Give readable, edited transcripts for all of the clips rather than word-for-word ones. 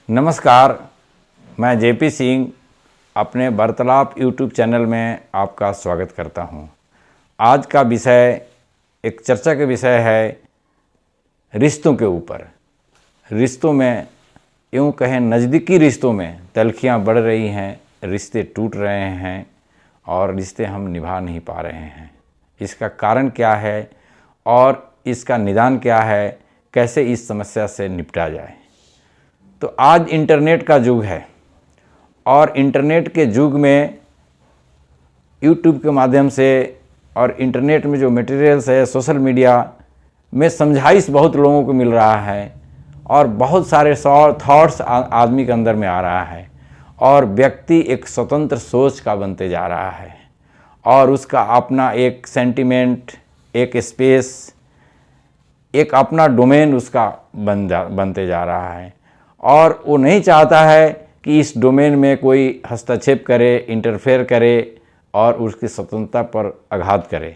नमस्कार, मैं जेपी सिंह अपने वार्तालाप यूट्यूब चैनल में आपका स्वागत करता हूं। आज का विषय एक चर्चा का विषय है रिश्तों के ऊपर। रिश्तों में यूँ कहें नज़दीकी रिश्तों में तल्खियाँ बढ़ रही हैं, रिश्ते टूट रहे हैं और रिश्ते हम निभा नहीं पा रहे हैं। इसका कारण क्या है और इसका निदान क्या है, कैसे इस समस्या से निपटा जाए। तो आज इंटरनेट का युग है और इंटरनेट के युग में यूट्यूब के माध्यम से और इंटरनेट में जो मटेरियल्स है, सोशल मीडिया में समझाइश बहुत लोगों को मिल रहा है और बहुत सारे थॉट्स आदमी के अंदर में आ रहा है और व्यक्ति एक स्वतंत्र सोच का बनते जा रहा है और उसका अपना एक सेंटिमेंट, एक स्पेस, एक अपना डोमेन उसका बनते जा रहा है और वो नहीं चाहता है कि इस डोमेन में कोई हस्तक्षेप करे, इंटरफेयर करे और उसकी स्वतंत्रता पर आघात करे।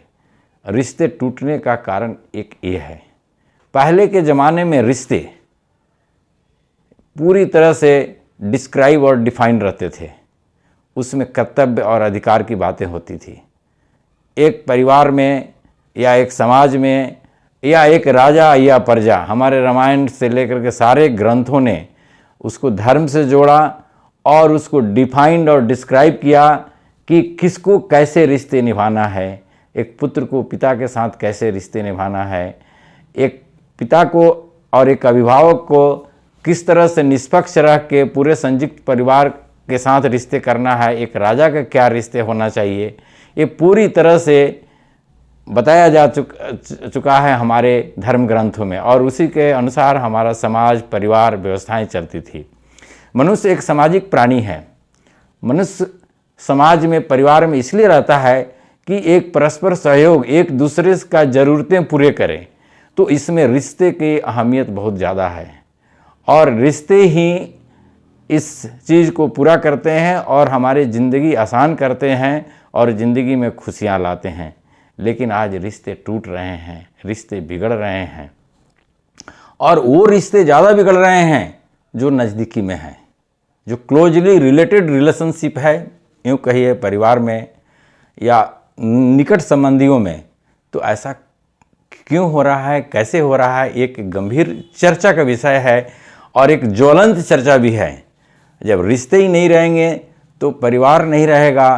रिश्ते टूटने का कारण एक ये है। पहले के ज़माने में रिश्ते पूरी तरह से डिस्क्राइब और डिफाइन रहते थे। उसमें कर्तव्य और अधिकार की बातें होती थी। एक परिवार में या एक समाज में या एक राजा या प्रजा, हमारे रामायण से लेकर के सारे ग्रंथों ने उसको धर्म से जोड़ा और उसको डिफाइंड और डिस्क्राइब किया कि किसको कैसे रिश्ते निभाना है, एक पुत्र को पिता के साथ कैसे रिश्ते निभाना है, एक पिता को और एक अभिभावक को किस तरह से निष्पक्ष रह के पूरे संयुक्त परिवार के साथ रिश्ते करना है, एक राजा का क्या रिश्ते होना चाहिए, ये पूरी तरह से बताया जा चुका है हमारे धर्म ग्रंथों में और उसी के अनुसार हमारा समाज, परिवार, व्यवस्थाएं चलती थी। मनुष्य एक सामाजिक प्राणी है। मनुष्य समाज में, परिवार में इसलिए रहता है कि एक परस्पर सहयोग, एक दूसरे का ज़रूरतें पूरे करें। तो इसमें रिश्ते की अहमियत बहुत ज़्यादा है और रिश्ते ही इस चीज़ को पूरा करते हैं और हमारी ज़िंदगी आसान करते हैं और ज़िंदगी में खुशियाँ लाते हैं। लेकिन आज रिश्ते टूट रहे हैं, रिश्ते बिगड़ रहे हैं और वो रिश्ते ज़्यादा बिगड़ रहे हैं जो नज़दीकी में हैं, जो क्लोजली रिलेटेड रिलेशनशिप है, यूँ कहिए परिवार में या निकट संबंधियों में। तो ऐसा क्यों हो रहा है, कैसे हो रहा है, एक गंभीर चर्चा का विषय है और एक ज्वलंत चर्चा भी है। जब रिश्ते ही नहीं रहेंगे तो परिवार नहीं रहेगा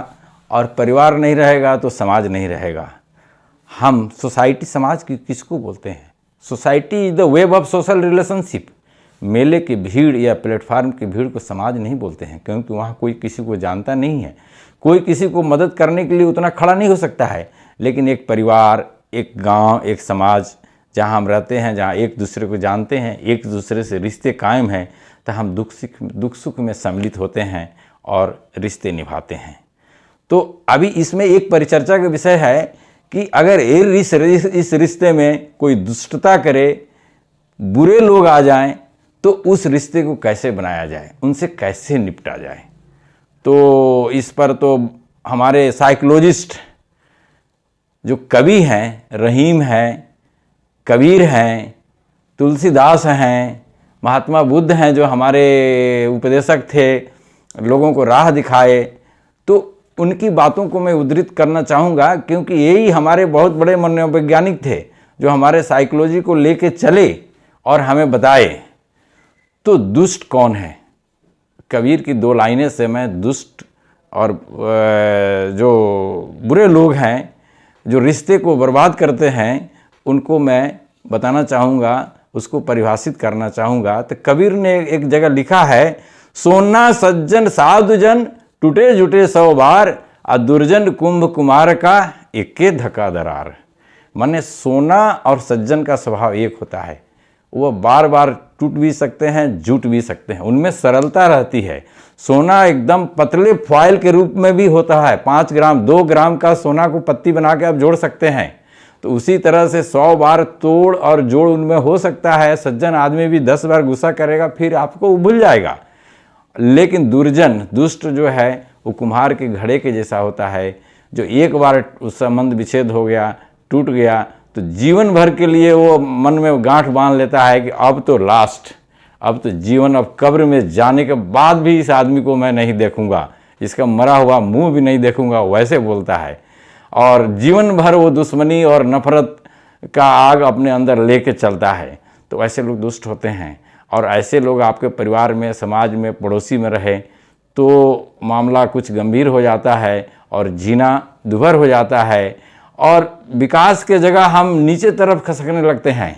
और परिवार नहीं रहेगा तो समाज नहीं रहेगा। हम सोसाइटी, समाज की किसको बोलते हैं? Society is the web of social relationship. मेले की भीड़ या प्लेटफार्म की भीड़ को समाज नहीं बोलते हैं क्योंकि वहाँ कोई किसी को जानता नहीं है, कोई किसी को मदद करने के लिए उतना खड़ा नहीं हो सकता है। लेकिन एक परिवार, एक गांव, एक समाज जहाँ हम रहते हैं, जहाँ एक दूसरे को जानते हैं, एक दूसरे से रिश्ते कायम हैं, तो हम दुख सुख में सम्मिलित होते हैं और रिश्ते निभाते हैं। तो अभी इसमें एक परिचर्चा का विषय है कि अगर इस रिश्ते में कोई दुष्टता करे, बुरे लोग आ जाएं, तो उस रिश्ते को कैसे बनाया जाए, उनसे कैसे निपटा जाए। तो इस पर तो हमारे साइकोलॉजिस्ट जो कवि हैं, रहीम हैं, कबीर हैं, तुलसीदास हैं, महात्मा बुद्ध हैं, जो हमारे उपदेशक थे, लोगों को राह दिखाए, तो उनकी बातों को मैं उद्धृत करना चाहूँगा क्योंकि यही हमारे बहुत बड़े मनोवैज्ञानिक थे जो हमारे साइकोलॉजी को लेके चले और हमें बताए। तो दुष्ट कौन है? कबीर की 2 लाइनें से मैं दुष्ट और जो बुरे लोग हैं, जो रिश्ते को बर्बाद करते हैं, उनको मैं बताना चाहूँगा, उसको परिभाषित करना चाहूँगा। तो कबीर ने एक जगह लिखा है, सोना सज्जन साधु जन टूटे जुटे 100 बार, आ दुर्जन कुंभ कुमार का एके धक्का दरार। माने सोना और सज्जन का स्वभाव एक होता है, वो बार बार टूट भी सकते हैं, जुट भी सकते हैं, उनमें सरलता रहती है। सोना एकदम पतले फॉइल के रूप में भी होता है, 5 ग्राम 2 ग्राम का सोना को पत्ती बना के आप जोड़ सकते हैं। तो उसी तरह से 100 बार तोड़ और जोड़ उनमें हो सकता है। सज्जन आदमी भी 10 बार गुस्सा करेगा, फिर आपको भूल जाएगा। लेकिन दुर्जन, दुष्ट जो है, वो कुम्हार के घड़े के जैसा होता है, जो एक बार उस संबंध विच्छेद हो गया, टूट गया, तो जीवन भर के लिए वो मन में गांठ बांध लेता है कि अब तो लास्ट, अब तो जीवन, अब कब्र में जाने के बाद भी इस आदमी को मैं नहीं देखूंगा, इसका मरा हुआ मुंह भी नहीं देखूंगा, वैसे बोलता है। और जीवन भर वो दुश्मनी और नफरत का आग अपने अंदर लेके चलता है। तो ऐसे लोग दुष्ट होते हैं। और ऐसे लोग आपके परिवार में, समाज में, पड़ोसी में रहे तो मामला कुछ गंभीर हो जाता है और जीना दुभर हो जाता है और विकास के जगह हम नीचे तरफ खसकने लगते हैं।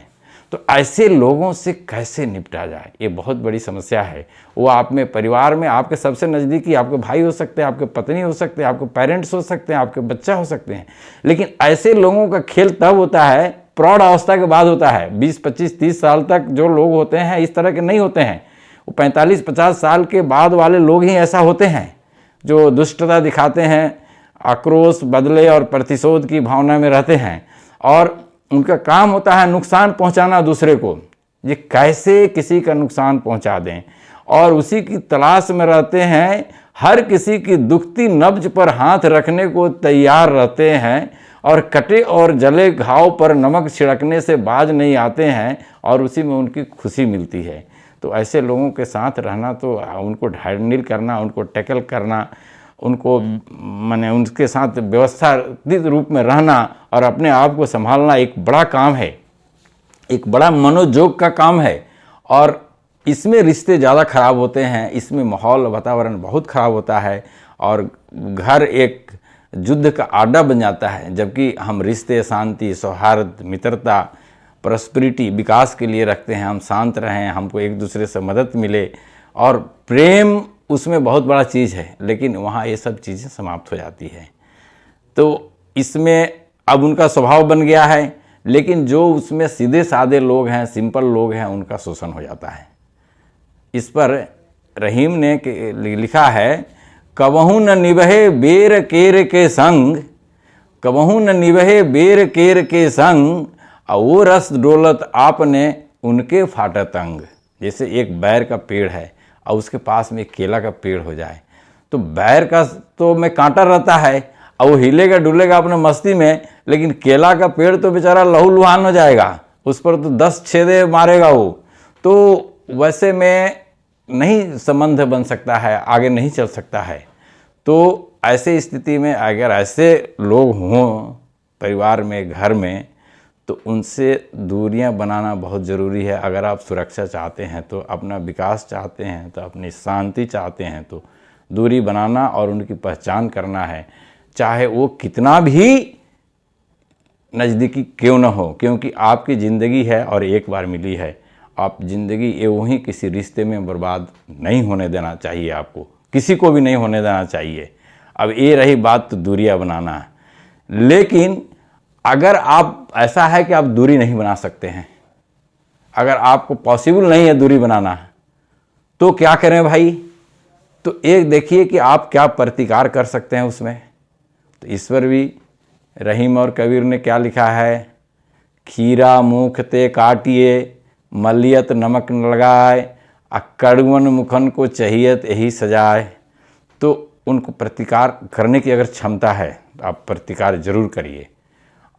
तो ऐसे लोगों से कैसे निपटा जाए, ये बहुत बड़ी समस्या है। वो आप में, परिवार में आपके सबसे नज़दीकी आपके भाई हो सकते हैं, आपके पत्नी हो सकते हैं, आपके पेरेंट्स हो सकते हैं, आपके बच्चा हो सकते हैं। लेकिन ऐसे लोगों का खेल तब होता है, प्रौढ़ अवस्था के बाद होता है। 20, 25, 30 साल तक जो लोग होते हैं इस तरह के नहीं होते हैं। वो 45, 50 साल के बाद वाले लोग ही ऐसा होते हैं जो दुष्टता दिखाते हैं, आक्रोश, बदले और प्रतिशोध की भावना में रहते हैं। और उनका काम होता है नुकसान पहुंचाना दूसरे को, ये कैसे किसी का नुकसान पहुंचा दें, और उसी की तलाश में रहते हैं। हर किसी की दुखती नब्ज पर हाथ रखने को तैयार रहते हैं और कटे और जले घाव पर नमक छिड़कने से बाज नहीं आते हैं और उसी में उनकी खुशी मिलती है। तो ऐसे लोगों के साथ रहना, तो उनको हैंडल करना, उनको टैकल करना, उनको माने उनके साथ व्यवस्थित रूप में रहना और अपने आप को संभालना एक बड़ा काम है, एक बड़ा मनोयोग का काम है। और इसमें रिश्ते ज़्यादा खराब होते हैं, इसमें माहौल, वातावरण बहुत खराब होता है और घर एक युद्ध का आड्डा बन जाता है। जबकि हम रिश्ते शांति, सौहार्द, मित्रता, प्रॉस्पेरिटी, विकास के लिए रखते हैं। हम शांत रहें, हमको एक दूसरे से मदद मिले और प्रेम उसमें बहुत बड़ा चीज़ है। लेकिन वहाँ ये सब चीज़ें समाप्त हो जाती है। तो इसमें अब उनका स्वभाव बन गया है, लेकिन जो उसमें सीधे साधे लोग हैं, सिंपल लोग हैं, उनका शोषण हो जाता है। इस पर रहीम ने लिखा है, कबहू न निभहे बेर केर के संग, कबहू न निभहे बेर केर के संग, और वो रस डोलत आपने उनके फाटत अंग। जैसे एक बैर का पेड़ है और उसके पास में एक केला का पेड़ हो जाए, तो बैर का तो में कांटा रहता है और वो हिलेगा डुलेगा अपने मस्ती में, लेकिन केला का पेड़ तो बेचारा लहूलुहान हो जाएगा, उस पर तो 10 छेदे मारेगा वो। तो वैसे में नहीं संबंध बन सकता है, आगे नहीं चल सकता है। तो ऐसे स्थिति में अगर ऐसे लोग हों परिवार में, घर में, तो उनसे दूरियां बनाना बहुत ज़रूरी है। अगर आप सुरक्षा चाहते हैं, तो अपना विकास चाहते हैं, तो अपनी शांति चाहते हैं, तो दूरी बनाना और उनकी पहचान करना है, चाहे वो कितना भी नज़दीकी क्यों न हो, क्योंकि आपकी ज़िंदगी है और एक बार मिली है। आप ज़िंदगी ये वहीं किसी रिश्ते में बर्बाद नहीं होने देना चाहिए, आपको किसी को भी नहीं होने देना चाहिए। अब ये रही बात तो दूरियां बनाना। लेकिन अगर आप ऐसा है कि आप दूरी नहीं बना सकते हैं, अगर आपको पॉसिबल नहीं है दूरी बनाना, तो क्या करें भाई? तो एक देखिए कि आप क्या प्रतिकार कर सकते हैं उसमें। तो ईश्वर भी, रहीम और कबीर ने क्या लिखा है, खीरा मुख ते काटिए, मलियत नमक न लगाए, कड़वन मुखन को चाहियत यही सजाए। तो उनको प्रतिकार करने की अगर क्षमता है तो आप प्रतिकार जरूर करिए।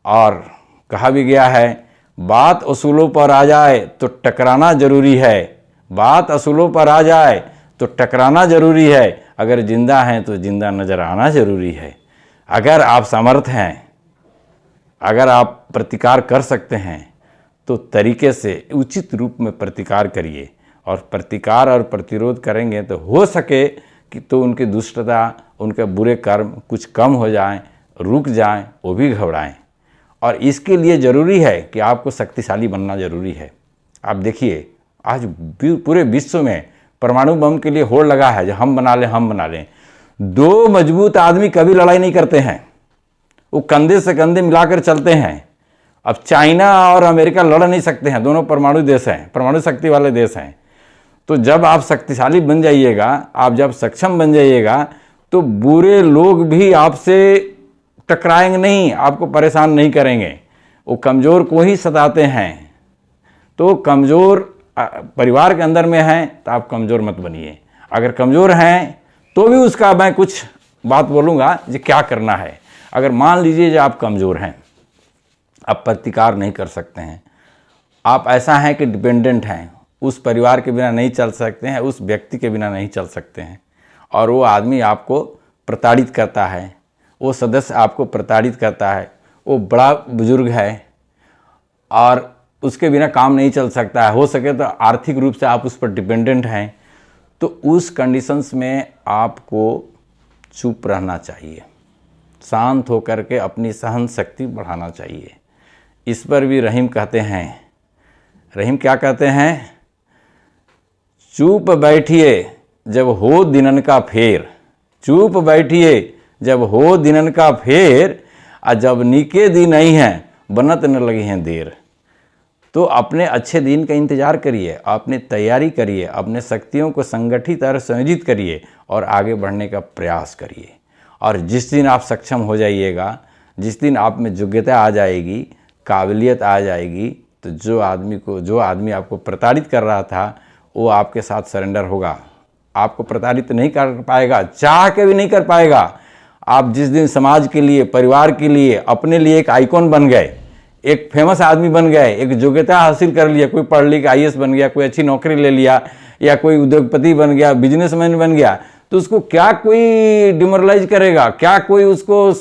और कहा भी गया है, बात असूलों पर आ जाए तो टकराना जरूरी है, बात असूलों पर आ जाए तो टकराना जरूरी है। अगर जिंदा हैं तो जिंदा नजर आना जरूरी है। अगर आप समर्थ हैं, अगर आप प्रतिकार कर सकते हैं, तो तरीके से उचित रूप में प्रतिकार करिए। और प्रतिकार और प्रतिरोध करेंगे तो हो सके कि तो उनकी दुष्टता, उनके बुरे कर्म कुछ कम हो जाएं, रुक जाएं, वो भी घबराएं। और इसके लिए ज़रूरी है कि आपको शक्तिशाली बनना ज़रूरी है। आप देखिए आज पूरे विश्व में परमाणु बम के लिए होड़ लगा है, जो हम बना लें, हम बना लें। 2 मजबूत आदमी कभी लड़ाई नहीं करते हैं, वो कंधे से कंधे मिलाकर चलते हैं। अब चाइना और अमेरिका लड़ नहीं सकते हैं, दोनों परमाणु देश हैं, परमाणु शक्ति वाले देश हैं। तो जब आप शक्तिशाली बन जाइएगा, आप जब सक्षम बन जाइएगा, तो बुरे लोग भी आपसे टकराएंगे नहीं, आपको परेशान नहीं करेंगे। वो कमज़ोर को ही सताते हैं। तो कमज़ोर परिवार के अंदर में हैं तो आप कमज़ोर मत बनिए। अगर कमज़ोर हैं तो भी उसका मैं कुछ बात बोलूँगा जो क्या करना है। अगर मान लीजिए जो आप कमज़ोर हैं, आप प्रतिकार नहीं कर सकते हैं, आप ऐसा हैं कि डिपेंडेंट हैं, उस परिवार के बिना नहीं चल सकते हैं, उस व्यक्ति के बिना नहीं चल सकते हैं। और वो आदमी आपको प्रताड़ित करता है, वो सदस्य आपको प्रताड़ित करता है, वो बड़ा बुजुर्ग है और उसके बिना काम नहीं चल सकता है, हो सके तो आर्थिक रूप से आप उस पर डिपेंडेंट हैं, तो उस कंडीशंस में आपको चुप रहना चाहिए, शांत होकर के अपनी सहन शक्ति बढ़ाना चाहिए। इस पर भी रहीम कहते हैं, रहीम क्या कहते हैं, चुप बैठिए जब हो दिनन का फेर, चुप बैठिए जब हो दिनन का फेर, और जब नीके दिन नहीं हैं बनत न लगी हैं देर। तो अपने अच्छे दिन का इंतज़ार करिए, अपनी तैयारी करिए, अपने शक्तियों को संगठित और संयोजित करिए और आगे बढ़ने का प्रयास करिए। और जिस दिन आप सक्षम हो जाइएगा, जिस दिन आप में योग्यता आ जाएगी, काबिलियत आ जाएगी, तो जो आदमी आपको प्रताड़ित कर रहा था वो आपके साथ सरेंडर होगा, आपको प्रताड़ित नहीं कर पाएगा, चाह के भी नहीं कर पाएगा। आप जिस दिन समाज के लिए, परिवार के लिए, अपने लिए एक आइकॉन बन गए, एक फेमस आदमी बन गए, एक योग्यता हासिल कर लिया, कोई पढ़ लिख IAS बन गया, कोई अच्छी नौकरी ले लिया, या कोई उद्योगपति बन गया, बिजनेसमैन बन गया, तो उसको क्या कोई डिमोरलाइज करेगा, क्या कोई उसको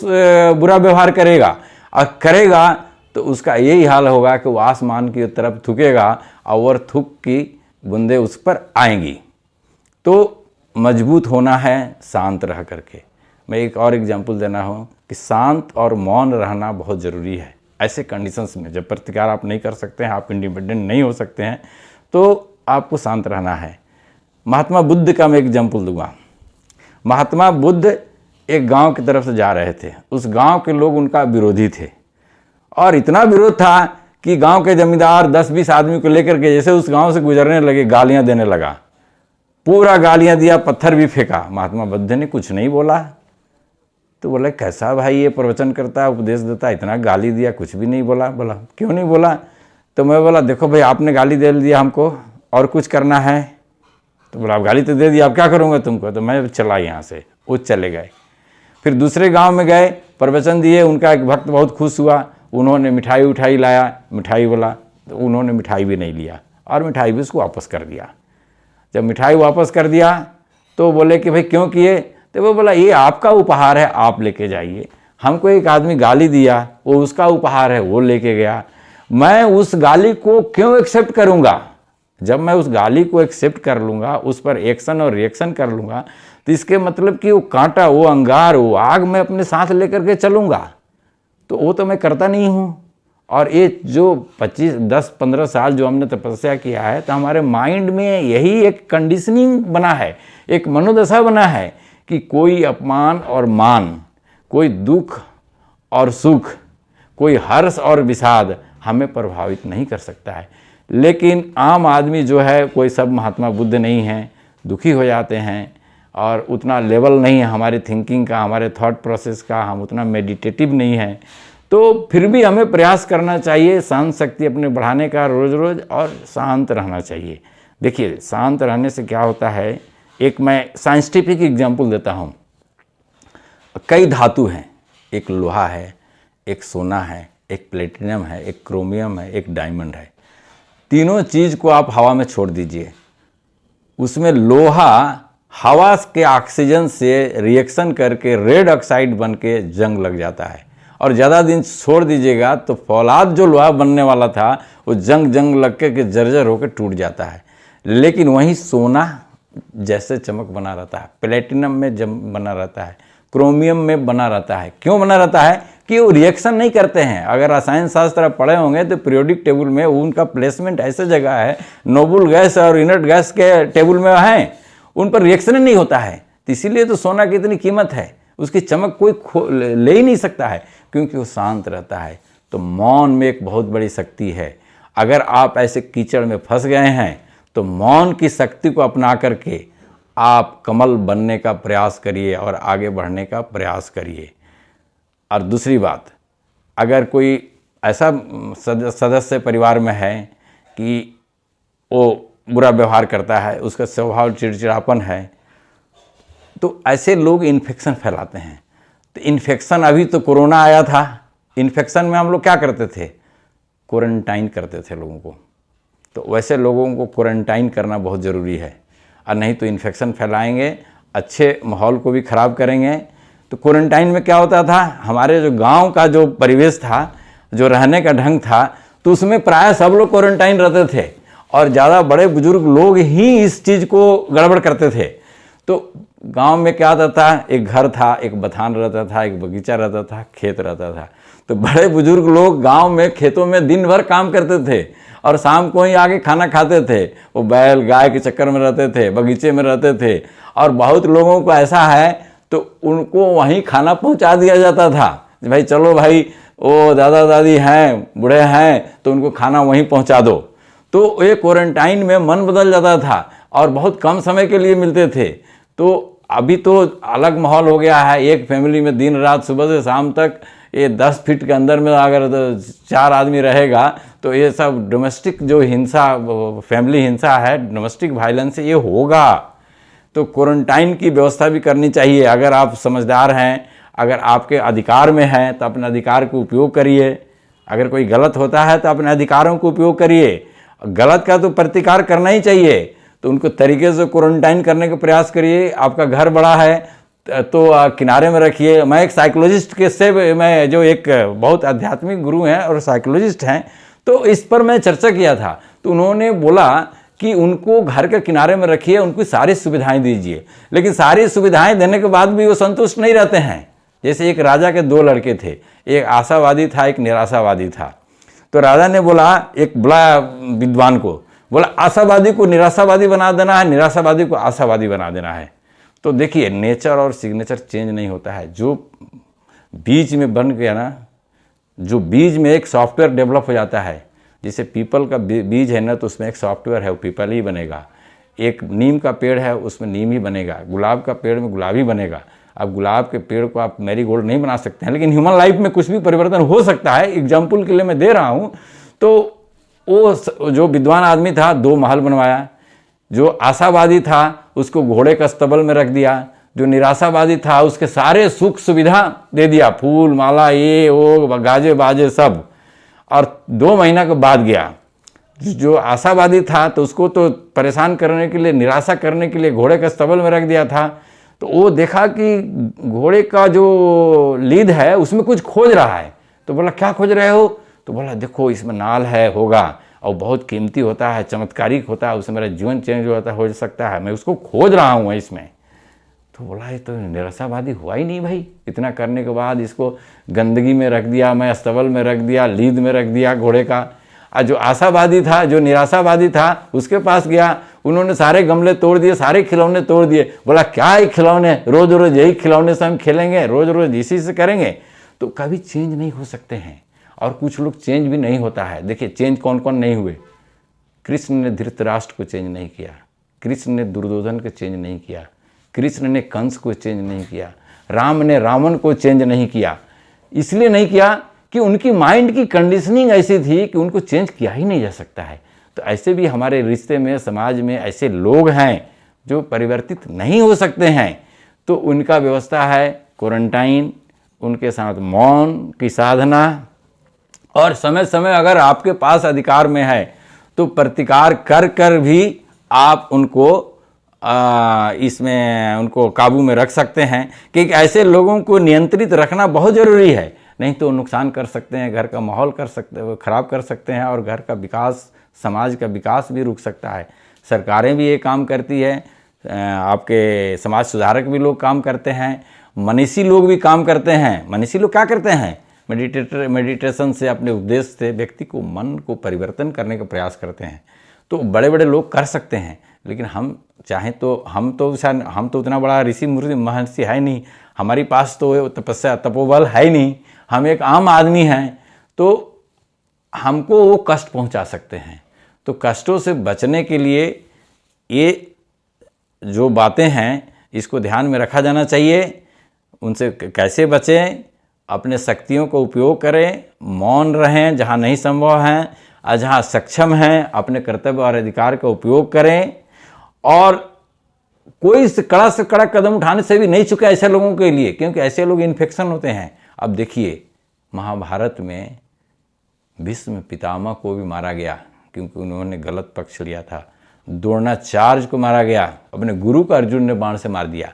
बुरा व्यवहार करेगा? और करेगा तो उसका यही हाल होगा कि वो आसमान की तरफ थूकेगा और थूक की बूंदें उस पर आएंगी। तो मजबूत होना है शांत रह करके। मैं एक और एग्जांपल देना हूँ कि शांत और मौन रहना बहुत ज़रूरी है ऐसे कंडीशंस में, जब प्रतिकार आप नहीं कर सकते हैं, आप इंडिपेंडेंट नहीं हो सकते हैं, तो आपको शांत रहना है। महात्मा बुद्ध का मैं एग्जांपल दूंगा। महात्मा बुद्ध एक गांव की तरफ से जा रहे थे, उस गांव के लोग उनका विरोधी थे और इतना विरोध था कि गांव के जमींदार 10-20 आदमी को लेकर के जैसे उस गांव से गुजरने लगे, गालियां देने लगा, पूरा गालियां दिया, पत्थर भी फेंका। महात्मा बुद्ध ने कुछ नहीं बोला। तो बोला कैसा भाई ये प्रवचन करता है, उपदेश देता है, इतना गाली दिया कुछ भी नहीं बोला। बोला क्यों नहीं बोला? तो मैं बोला देखो भाई आपने गाली दे दिया हमको, और कुछ करना है? तो बोला आप गाली तो दे दिया, अब क्या करूँगा तुमको? तो मैं चला यहाँ से। वो चले गए। फिर दूसरे गांव में गए, प्रवचन दिए, उनका एक भक्त बहुत खुश हुआ, उन्होंने मिठाई लाया, मिठाई बोला तो उन्होंने मिठाई भी नहीं लिया और मिठाई भी उसको वापस कर दिया। जब मिठाई वापस कर दिया तो बोले कि भाई क्यों किए? तो वो बोला ये आपका उपहार है, आप लेके जाइए। हमको एक आदमी गाली दिया, वो उसका उपहार है, वो लेके गया। मैं उस गाली को क्यों एक्सेप्ट करूँगा? जब मैं उस गाली को एक्सेप्ट कर लूँगा, उस पर एक्शन और रिएक्शन कर लूँगा, तो इसके मतलब कि वो कांटा, वो अंगार, वो आग मैं अपने साथ लेकर के चलूँगा। तो वो तो मैं करता नहीं हूँ। और ये जो 10-15 साल जो हमने तपस्या किया है, तो हमारे माइंड में यही एक कंडीशनिंग बना है, एक मनोदशा बना है कि कोई अपमान और मान, कोई दुख और सुख, कोई हर्ष और विषाद हमें प्रभावित नहीं कर सकता है। लेकिन आम आदमी जो है, कोई सब महात्मा बुद्ध नहीं हैं, दुखी हो जाते हैं और उतना लेवल नहीं है हमारी थिंकिंग का, हमारे थॉट प्रोसेस का, हम उतना मेडिटेटिव नहीं है। तो फिर भी हमें प्रयास करना चाहिए शांत शक्ति अपने बढ़ाने का रोज़ रोज़, और शांत रहना चाहिए। देखिए शांत रहने से क्या होता है, एक मैं साइंटिफिक एग्जांपल देता हूँ। कई धातु हैं, एक लोहा है, एक सोना है, एक प्लेटिनम है, एक क्रोमियम है, एक डायमंड है। तीनों चीज़ को आप हवा में छोड़ दीजिए, उसमें लोहा हवा के ऑक्सीजन से रिएक्शन करके रेड ऑक्साइड बन के जंग लग जाता है, और ज़्यादा दिन छोड़ दीजिएगा तो फौलाद जो लोहा बनने वाला था वो जंग लग के जर्जर होकर टूट जाता है। लेकिन वहीं सोना जैसे चमक बना रहता है, प्लेटिनम में बना रहता है, क्रोमियम में बना रहता है। क्यों बना रहता है? कि वो रिएक्शन नहीं करते हैं। अगर रसायन शास्त्र आप पढ़े होंगे तो पीरियोडिक टेबल में उनका प्लेसमेंट ऐसे जगह है, नोबल गैस और इनर्ट गैस के टेबल में हैं, उन पर रिएक्शन नहीं होता है। तो इसीलिए तो सोना की इतनी कीमत है, उसकी चमक कोई ले ही नहीं सकता है, क्योंकि वो शांत रहता है। तो मौन में एक बहुत बड़ी शक्ति है। अगर आप ऐसे कीचड़ में फंस गए हैं तो मौन की शक्ति को अपना करके आप कमल बनने का प्रयास करिए और आगे बढ़ने का प्रयास करिए। और दूसरी बात, अगर कोई ऐसा सदस्य परिवार में है कि वो बुरा व्यवहार करता है, उसका स्वभाव चिड़चिड़ापन है, तो ऐसे लोग इन्फेक्शन फैलाते हैं। तो इन्फेक्शन, अभी तो कोरोना आया था, इन्फेक्शन में हम लोग क्या करते थे? क्वारंटाइन करते थे लोगों को। तो वैसे लोगों को क्वारंटाइन करना बहुत ज़रूरी है, और नहीं तो इन्फेक्शन फैलाएंगे, अच्छे माहौल को भी ख़राब करेंगे। तो क्वारंटाइन में क्या होता था, हमारे जो गांव का जो परिवेश था, जो रहने का ढंग था, तो उसमें प्राय सब लोग क्वारंटाइन रहते थे, और ज़्यादा बड़े बुजुर्ग लोग ही इस चीज़ को गड़बड़ करते थे। तो गांव में क्या होता था, एक घर था, एक बथान रहता था, एक बगीचा रहता था, खेत रहता था। तो बड़े बुजुर्ग लोग गांव में खेतों में दिन भर काम करते थे और शाम को ही आके खाना खाते थे। वो बैल गाय के चक्कर में रहते थे, बगीचे में रहते थे, और बहुत लोगों को ऐसा है तो उनको वहीं खाना पहुंचा दिया जाता था। भाई चलो भाई, वो दादा दादी हैं, बूढ़े हैं, तो उनको खाना वहीं पहुंचा दो। तो ये क्वारंटाइन में मन बदल जाता था और बहुत कम समय के लिए मिलते थे। तो अभी तो अलग माहौल हो गया है, एक फैमिली में दिन रात सुबह से शाम तक ये 10 फीट के अंदर में अगर 4 आदमी रहेगा तो ये सब डोमेस्टिक जो हिंसा, फैमिली हिंसा है, डोमेस्टिक वायलेंस, ये होगा। तो क्वारंटाइन की व्यवस्था भी करनी चाहिए। अगर आप समझदार हैं, अगर आपके अधिकार में हैं, तो अपने अधिकार को उपयोग करिए। अगर कोई गलत होता है तो अपने अधिकारों को उपयोग करिए। गलत का तो प्रतिकार करना ही चाहिए, तो उनको तरीके से क्वारंटाइन करने का प्रयास करिए। आपका घर बड़ा है तो किनारे में रखिए। मैं एक साइकोलॉजिस्ट के से, मैं जो एक बहुत आध्यात्मिक गुरु हैं और साइकोलॉजिस्ट हैं, तो इस पर मैं चर्चा किया था। तो उन्होंने बोला कि उनको घर के किनारे में रखिए, उनको सारी सुविधाएं दीजिए। लेकिन सारी सुविधाएं देने के बाद भी वो संतुष्ट नहीं रहते हैं। जैसे एक राजा के 2 लड़के थे, एक आशावादी था, एक निराशावादी था। तो राजा ने बोला, एक बड़ा विद्वान को बोला, आशावादी को निराशावादी बना देना है, निराशावादी को आशावादी बना देना है। तो देखिए, नेचर और सिग्नेचर चेंज नहीं होता है। जो बीज में बन गया ना, जो बीज में एक सॉफ्टवेयर डेवलप हो जाता है, जैसे पीपल का बीज है ना, तो उसमें एक सॉफ्टवेयर है, वो पीपल ही बनेगा। एक नीम का पेड़ है, उसमें नीम ही बनेगा। गुलाब का पेड़ में गुलाब ही बनेगा। अब गुलाब के पेड़ को आप मैरीगोल्ड नहीं बना सकते हैं, लेकिन ह्यूमन लाइफ में कुछ भी परिवर्तन हो सकता है। एग्जाम्पल के लिए मैं दे रहा हूँ। तो वो जो विद्वान आदमी था, 2 महल बनवाया। जो आशावादी था उसको घोड़े का स्तबल में रख दिया। जो निराशावादी था उसके सारे सुख सुविधा दे दिया, फूल माला, ये वो गाजे बाजे सब। और 2 महीना के बाद गया। जो आशावादी था तो उसको तो परेशान करने के लिए, निराशा करने के लिए घोड़े का स्तबल में रख दिया था। तो वो देखा कि घोड़े का जो लीद है उसमें कुछ खोज रहा है। तो बोला, क्या खोज रहे हो? तो बोला, देखो इसमें नाल है, होगा, और बहुत कीमती होता है, चमत्कारिक होता है, उससे मेरा जीवन चेंज होता हो सकता है, मैं उसको खोज रहा हूँ इसमें। तो बोला, ये तो निराशावादी हुआ ही नहीं भाई। इतना करने के बाद इसको गंदगी में रख दिया, मैं स्तबल में रख दिया, लीद में रख दिया घोड़े का। और जो आशावादी था, जो निराशावादी था, उसके पास गया, उन्होंने सारे गमले तोड़ दिए, सारे खिलौने तोड़ दिए। बोला, क्या है खिलौने, रोज रोज यही खिलौने से हम खेलेंगे, रोज रोज इसी से करेंगे? तो कभी चेंज नहीं हो सकते हैं। और कुछ लोग चेंज भी नहीं होता है। देखिए, चेंज कौन कौन नहीं हुए। कृष्ण ने धृतराष्ट्र को चेंज नहीं किया, कृष्ण ने दुर्योधन को चेंज नहीं किया, कृष्ण ने कंस को चेंज नहीं किया, राम ने रावण को चेंज नहीं किया। इसलिए नहीं किया कि उनकी माइंड की कंडीशनिंग ऐसी थी कि उनको चेंज किया ही नहीं जा सकता है। तो ऐसे भी हमारे रिश्ते में, समाज में ऐसे लोग हैं जो परिवर्तित नहीं हो सकते हैं। तो उनका व्यवस्था है क्वारंटाइन, उनके साथ मौन की साधना, और समय समय अगर आपके पास अधिकार में है तो प्रतिकार कर कर भी आप उनको इसमें उनको काबू में रख सकते हैं। क्योंकि ऐसे लोगों को नियंत्रित रखना बहुत ज़रूरी है, नहीं तो नुकसान कर सकते हैं, घर का माहौल कर सकते, खराब कर सकते हैं, और घर का विकास, समाज का विकास भी रुक सकता है। सरकारें भी ये काम करती है, आपके समाज सुधारक भी लोग काम करते हैं, मनीषी लोग भी काम करते हैं। मनीषी लोग क्या करते हैं? मेडिटेशन से, अपने उपदेश से व्यक्ति को, मन को परिवर्तन करने का प्रयास करते हैं। तो बड़े बड़े लोग कर सकते हैं, लेकिन हम चाहें तो हम तो उतना बड़ा ऋषि मुनि महर्षि है नहीं, हमारे पास तो तपस्या तपोबल है नहीं, हम एक आम आदमी हैं, तो हमको वो कष्ट पहुंचा सकते हैं। तो कष्टों से बचने के लिए ये जो बातें हैं इसको ध्यान में रखा जाना चाहिए। उनसे कैसे बचें? अपने शक्तियों को उपयोग करें, मौन रहें जहाँ नहीं संभव हैं, और जहाँ सक्षम हैं अपने कर्तव्य और अधिकार का उपयोग करें। और कोई कड़ा से कड़ा कदम उठाने से भी नहीं चुके ऐसे लोगों के लिए, क्योंकि ऐसे लोग इन्फेक्शन होते हैं। अब देखिए, महाभारत में भीष्म पितामह को भी मारा गया, क्योंकि उन्होंने गलत पक्ष लिया था। द्रोणाचार्य को मारा गया, अपने गुरु को अर्जुन ने बाण से मार दिया।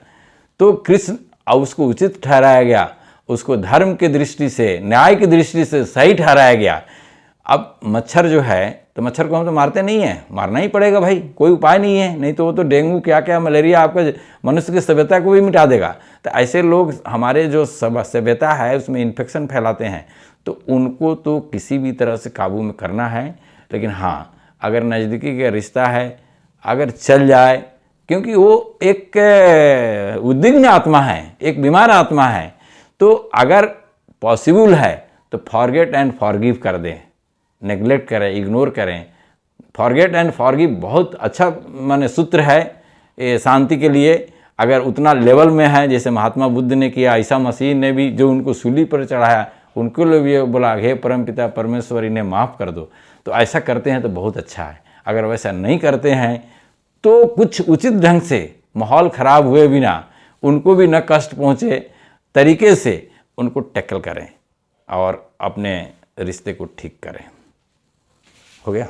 तो कृष्ण अब उसको उचित ठहराया गया, उसको धर्म की दृष्टि से, न्याय की दृष्टि से सही ठहराया गया। अब मच्छर जो है, तो मच्छर को हम तो मारते नहीं हैं, मारना ही पड़ेगा भाई, कोई उपाय नहीं है, नहीं तो वो तो डेंगू क्या क्या मलेरिया आपका मनुष्य की सभ्यता को भी मिटा देगा। तो ऐसे लोग हमारे जो सभ्यता है उसमें इन्फेक्शन फैलाते हैं, तो उनको तो किसी भी तरह से काबू में करना है। लेकिन हाँ, अगर नज़दीकी का रिश्ता है, अगर चल जाए, क्योंकि वो एक उद्विग्न आत्मा है, एक बीमार आत्मा है, तो अगर पॉसिबल है तो फॉरगेट एंड फॉरगिव कर दें, नेग्लेक्ट करें, इग्नोर करें। फॉरगेट एंड फॉरगिव बहुत अच्छा माने सूत्र है ये शांति के लिए। अगर उतना लेवल में है जैसे महात्मा बुद्ध ने किया, ईसा मसीह ने भी जो उनको सूली पर चढ़ाया उनको लिए भी बोला हे परमपिता परमेश्वर इन्हें माफ़ कर दो, तो ऐसा करते हैं तो बहुत अच्छा है। अगर वैसा नहीं करते हैं तो कुछ उचित ढंग से, माहौल ख़राब हुए बिना, उनको भी न कष्ट पहुँचे तरीके से उनको टैकल करें और अपने रिश्ते को ठीक करें। हो गया।